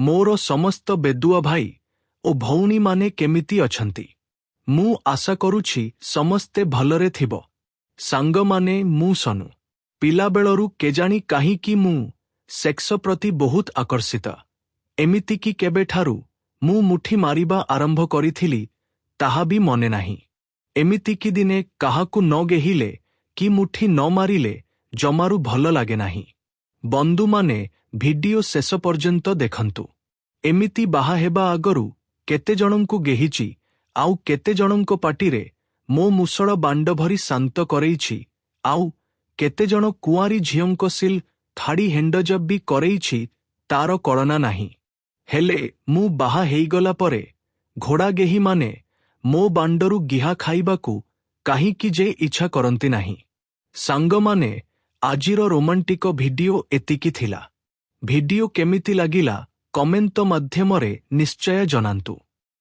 मोर समस्त बेदुआ भाई ओ भौणी माने केमिति अछंती। मु आशा करुछि समस्ते भलरे थिबो। सांग माने मु सनु। पिलाबेलरू केजाणी काहींकि मु सेक्स प्रति बहुत आकर्षित। एमिति कि केबेठारू मु मुठी मारिबा आरंभ करिथिली ताहा भी मने नाही। एमिति कि दिने काहाकू न गेहिले कि मुठी न मारिले जमारू भल लागे नाही। बंधु माने भिडियो शेष पर्यंत देखंतु। एमिति बाहा हेबा आगरू केते जनंकु गेहिची आउ केते जनंको पाटिरे मो मुसळ बांड भरी शांत करेइछि आउ केते जन कुआरी झियंको सिल खाड़ी हेंडजब भी करेइछि तार कळना नाही। हेले मु बाहा हेइगला परे घोड़ा गेही माने मो बांडरू गिहा खाइबाकू काहींकि जे इच्छा करंती नाही। सांग माने आजिर रोमांटिक भिडियो एतिकी थिला। भिडियो केमिति लागिला कमेंट माध्यमरे निश्चय जनांतु।